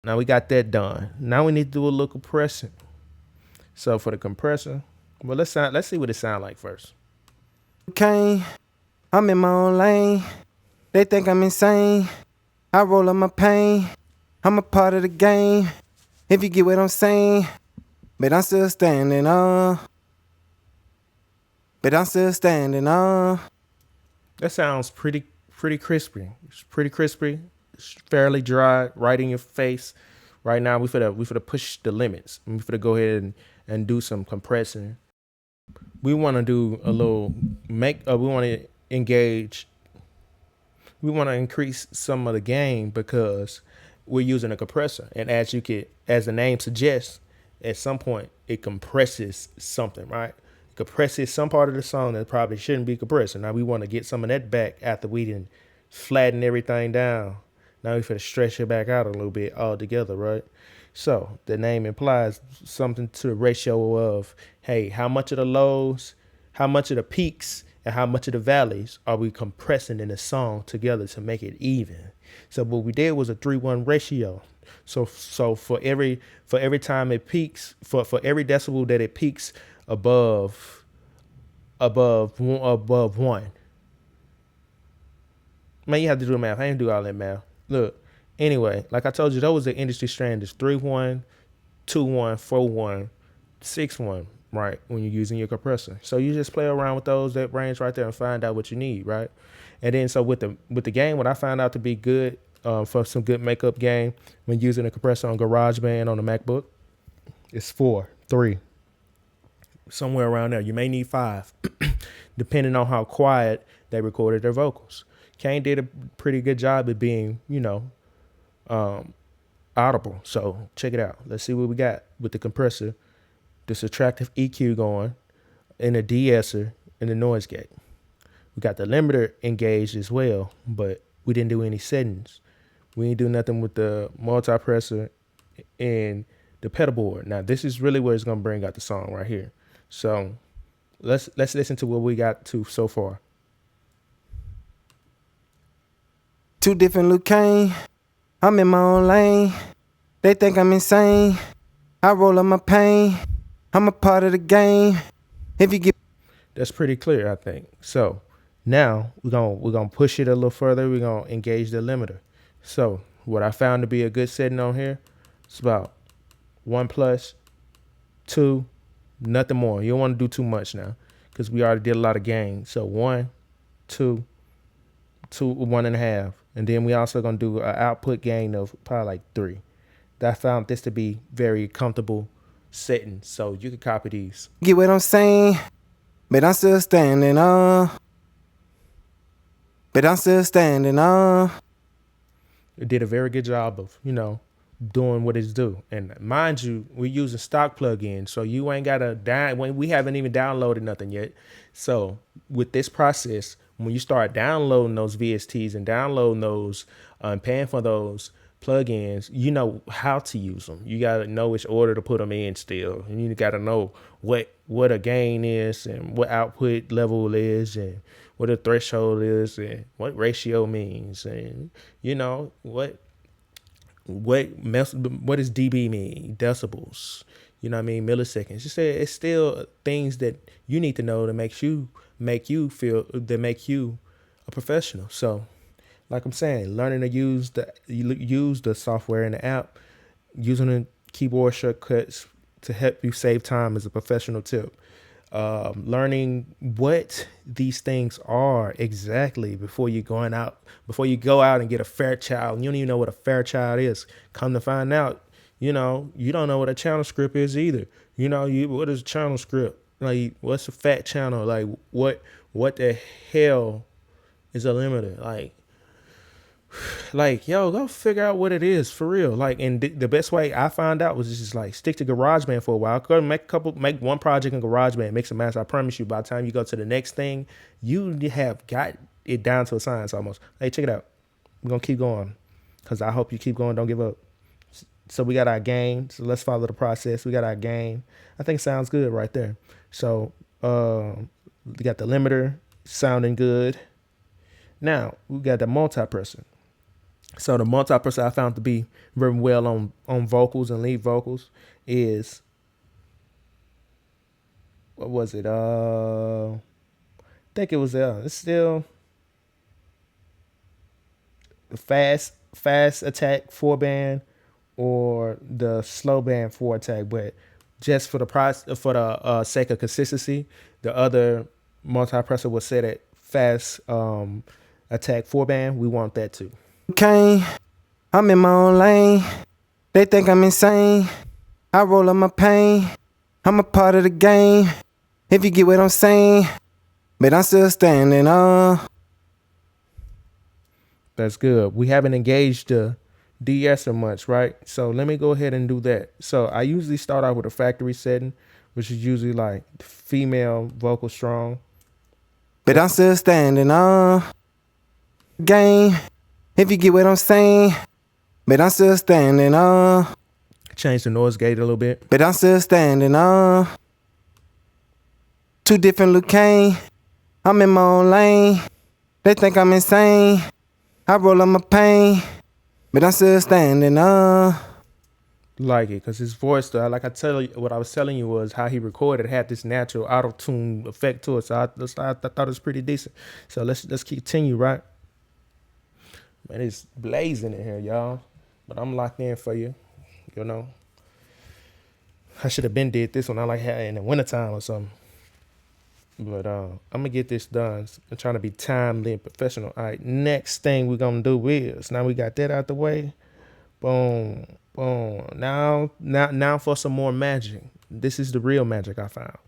Now we got that done. Now we need to do a little compressing. So for the compressor, well, let's see what it sounds like first. Okay, I'm in my own lane. They think I'm insane. I roll up my pain. I'm a part of the game. If you get what I'm saying. But I'm still standing on. But I'm still standing on. That sounds pretty crispy. It's pretty crispy. It's fairly dry, right in your face. Right now, we finna push the limits. We finna go ahead and do some compressing. We want to do a little make. We want to engage. We want to increase some of the gain because we're using a compressor, and as the name suggests, at some point it compresses something, right? It compresses some part of the song that probably shouldn't be compressing. Now we want to get some of that back after we didn't flatten everything down. Now we finna stretch it back out a little bit all together, right? So the name implies something to the ratio of, hey, how much of the lows, how much of the peaks, and how much of the valleys are we compressing in the song together to make it even. So what we did was a 3-1 ratio. So for every time it peaks, for every decibel that it peaks above above one. Man, you have to do the math. I ain't do all that math. Look, anyway, like I told you, those are industry standards: 3-1, 2-1, 4-1, 6-1. Right, when you're using your compressor. So you just play around with those that range right there and find out what you need, right? And then so with the game, what I found out to be good for some good makeup game when using a compressor on GarageBand on the MacBook, it's 4, 3, somewhere around there. You may need 5, depending on how quiet they recorded their vocals. Kane did a pretty good job at being, um, audible. So check it out. Let's see what we got with the compressor, the subtractive EQ going, and the de-esser, and the noise gate. We got the limiter engaged as well, but we didn't do any settings. We didn't do nothing with the multi-pressor and the pedal board. Now this is really where it's gonna bring out the song right here. So let's listen to what we got to so far. Two different Luke Kane. I'm in my own lane. They think I'm insane. I roll up my pain. I'm a part of the game. If you get That's pretty clear, I think. So now we're gonna push it a little further. We're gonna engage the limiter. So what I found to be a good setting on here, it's about 1 plus 2, nothing more. You don't want to do too much now because we already did a lot of gain. So 1, 2, 1.5, and then we also gonna do an output gain of probably like 3. I found this to be very comfortable setting, so you can copy these. get what I'm saying. But I'm still standing on. But I'm still standing on. It did a very good job of doing what it's due. And mind you, we're using stock plugins, so you ain't gotta when we haven't even downloaded nothing yet. So with this process, when you start downloading those VSTs and downloading those, paying for those plugins, you know how to use them. You gotta know which order to put them in still, and you gotta know what a gain is and what output level is and what a threshold is and what ratio means and what does dB mean? Decibels. You know what I mean? Milliseconds. You say it's still things that you need to know to make you a professional. So, like I'm saying, learning to use the software in the app, using the keyboard shortcuts to help you save time is a professional tip. Learning what these things are exactly before you go out and get a Fairchild. You don't even know what a Fairchild is. Come to find out, you don't know what a channel script is either. What is a channel script? Like, what's a fat channel? Like, what the hell is a limiter? Like, yo, go figure out what it is for real. Like, and the best way I found out was just like stick to GarageBand for a while. Go make one project in GarageBand, make some master. I promise you, by the time you go to the next thing, you have got it down to a science almost. Hey, check it out. We're gonna keep going because I hope you keep going. Don't give up. So we got our game. So let's follow the process. We got our game. I think it sounds good right there. So we got the limiter sounding good. Now we got the multi-pressor. So the multi-processor I found to be very well on vocals and lead vocals is, what was it? I think it was it's still the fast attack 4 band or the slow band 4 attack, but just for the price for the sake of consistency, the other multi-processor was set at fast attack 4 band. We want that too. Okay, I'm in my own lane. They think I'm insane. I roll up my pain. I'm a part of the game. If you get what I'm saying, but I'm still standing on. That's good. We haven't engaged the de-esser much, right? So let me go ahead and do that. So I usually start out with a factory setting, which is usually like female vocal strong. But I'm still standing on. Game, if you get what I'm saying, but I'm still standing on. Change the noise gate a little bit. But I'm still standing on. 2 different Luke Kane. I'm in my own lane. They think I'm insane. I roll up my pain, but I'm still standing on. Like it, because his voice, like I tell you, what I was telling you was how he recorded had this natural auto tune effect to it. So I thought it was pretty decent. So let's continue, right? Man, it's blazing in here, y'all. But I'm locked in for you. You know, I should have been did this one. I like had in the wintertime or something. But I'm gonna get this done. I'm trying to be timely and professional. All right, next thing we're gonna do is, now we got that out the way. Boom, boom. Now for some more magic. This is the real magic I found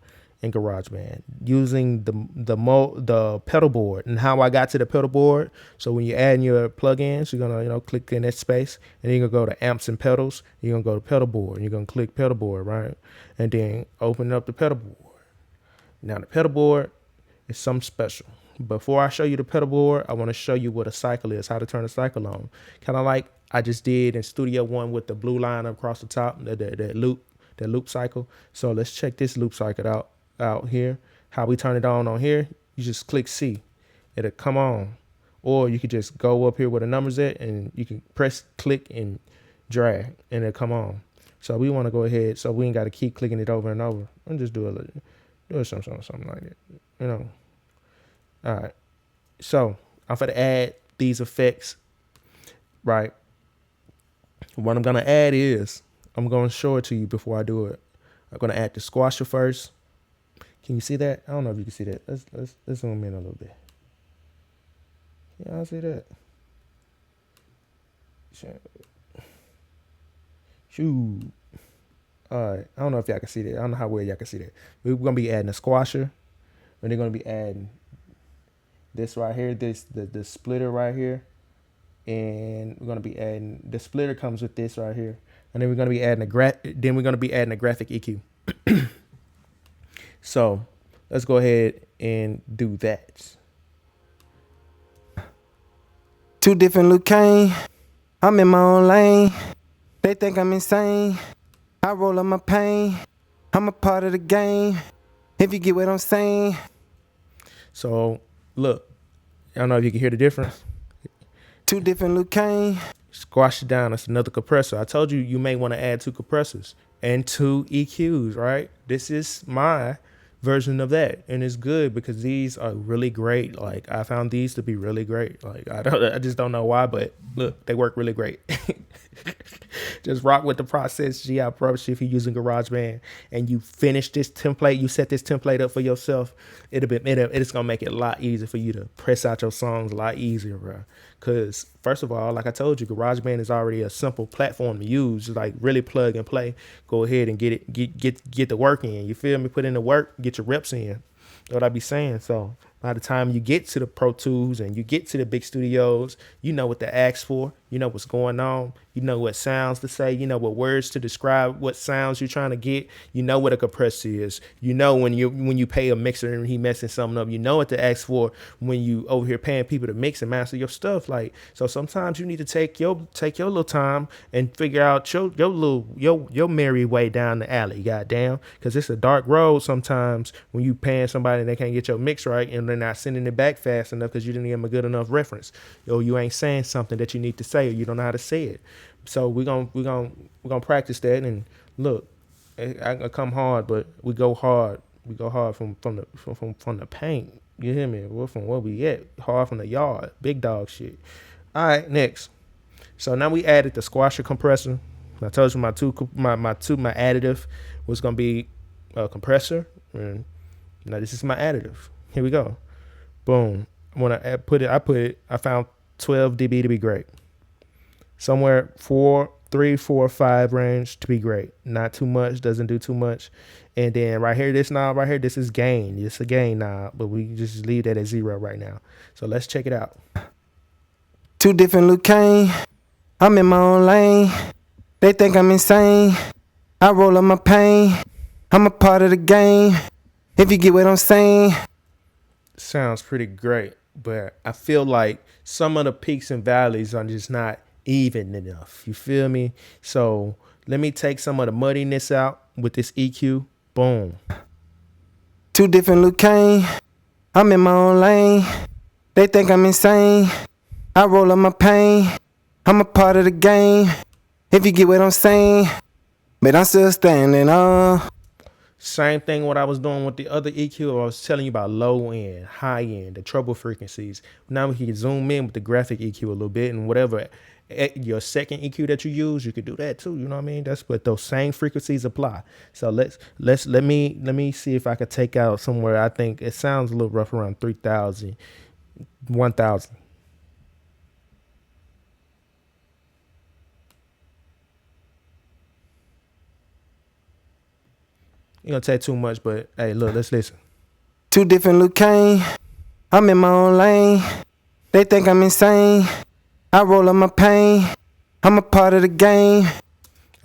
in GarageBand using the pedal board and how I got to the pedal board. So when you add in your plugins, you're gonna click in that space and you're gonna go to amps and pedals. You're gonna go to pedal board. And you're gonna click pedal board, right? And then open up the pedal board. Now the pedal board is something special. Before I show you the pedal board, I want to show you what a cycle is, how to turn a cycle on. Kind of like I just did in Studio One with the blue line across the top, that loop cycle. So let's check this loop cycle out here. How we turn it on here, you just click C. It'll come on. Or you could just go up here where the number's at and you can press, click, and drag, and it'll come on. So we want to go ahead, so we ain't got to keep clicking it over and over. And just do something like that, All right. So I'm going to add these effects, right? What I'm going to add is, I'm going to show it to you before I do it. I'm going to add the squasher first. Can you see that? I don't know if you can see that. Let's zoom in a little bit. Yeah, I see that. Shoot. All right. I don't know if y'all can see that. I don't know how well y'all can see that. We're going to be adding a squasher. And they're going to be adding this right here, the splitter right here. And we're going to be adding, the splitter comes with this right here. And then we're going to be adding a graphic EQ. So let's go ahead and do that. 2 different Luke Kane. I'm in my own lane. They think I'm insane. I roll up my pain. I'm a part of the game. If you get what I'm saying. So look, I don't know if you can hear the difference. 2 different Luke Kane. Squash it down. That's another compressor. I told you may want to add 2 compressors and 2 EQs, right? This is my version of that, and it's good because these are really great. Like, I found these to be really great. Like, I just don't know why, but look, they work really great. Just rock with the process GI Pro if you're using GarageBand and you finish this template, you set this template up for yourself, it's gonna make it a lot easier for you to press out your songs a lot easier, bro. Because first of all, like I told you, GarageBand is already a simple platform to use. Just like really plug and play. Go ahead and get the work in. You feel me? Put in the work, get your reps in. That's what I be saying. So by the time you get to the Pro Tools and you get to the big studios, you know what to ask for. You know what's going on. You know what sounds to say. You know what words to describe what sounds you're trying to get. You know what a compressor is. You know when you pay a mixer and he messing something up. You know what to ask for when you over here paying people to mix and master your stuff. Like, so sometimes you need to take your little time and figure out your merry way down the alley. Goddamn, because it's a dark road sometimes when you paying somebody and they can't get your mix right and they're not sending it back fast enough because you didn't give them a good enough reference, or you ain't saying something that you need to say, or you don't know how to say it. So we're gonna practice that. And look, I come hard, but we go hard. We go hard from the paint. You hear me? We're from where we at. Hard from the yard. Big dog shit. All right, next. So now we added the squasher compressor. I told you my additive was gonna be a compressor. And now this is my additive. Here we go. Boom. When I found 12 dB to be great. Somewhere 3, 4, 5 range to be great. Not too much, doesn't do too much. And then right here, this knob right here, this is gain. It's a gain knob, but we just leave that at 0 right now. So let's check it out. 2 different Luke Kane. I'm in my own lane. They think I'm insane. I roll up my pain. I'm a part of the game. If you get what I'm saying. Sounds pretty great, but I feel like some of the peaks and valleys are just not even enough. You feel me? So let me take some of the muddiness out with this EQ. Boom. 2 different Luke Kane. I'm in my own lane. They think I'm insane. I roll up my pain. I'm a part of the game. If you get what I'm saying. But I'm still standing on. Same thing what I was doing with the other EQ. I was telling you about low end, high end, the treble frequencies. Now we can zoom in with the graphic EQ a little bit, and whatever your second EQ that you use, you could do that too. You know what I mean? That's what those same frequencies apply. So let me see if I could take out somewhere. I think it sounds a little rough around 3,000, 1,000. You gonna take too much, but hey, look, let's listen. 2 different Luke Kane. I'm in my own lane. They think I'm insane. I roll up my pain. I'm a part of the game.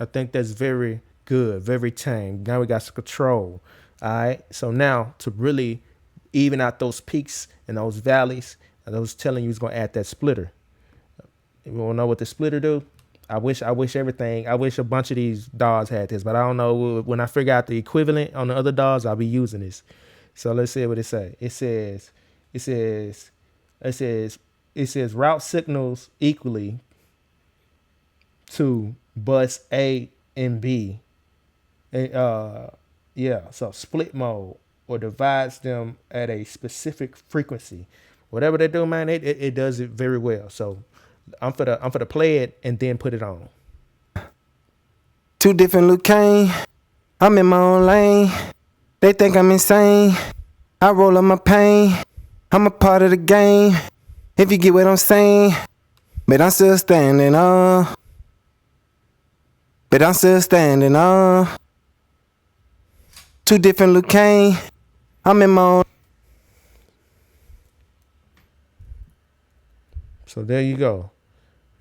I think that's very good, very tame. Now we got some control. All right. So now to really even out those peaks and those valleys, I was telling you, was gonna add that splitter. You wanna know what the splitter do? I wish a bunch of these DAWs had this, but I don't know. When I figure out the equivalent on the other DAWs, I'll be using this. So let's see what it say. It says route signals equally to bus A and B. And so split mode or divides them at a specific frequency. Whatever they do, man, it does it very well. So I'm for the play it and then put it on. 2 different Luke Kane. I'm in my own lane. They think I'm insane. I roll up my pain. I'm a part of the game. If you get what I'm saying. But I'm still standing on. 2 different Luke Kane. I'm in my own. So there you go.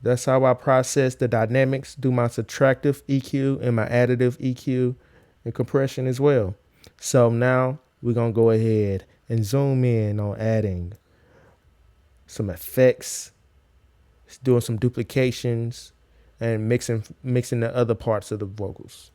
That's how I process the dynamics, do my subtractive EQ and my additive EQ and compression as well. So now we're going to go ahead and zoom in on adding some effects, doing some duplications, and mixing the other parts of the vocals.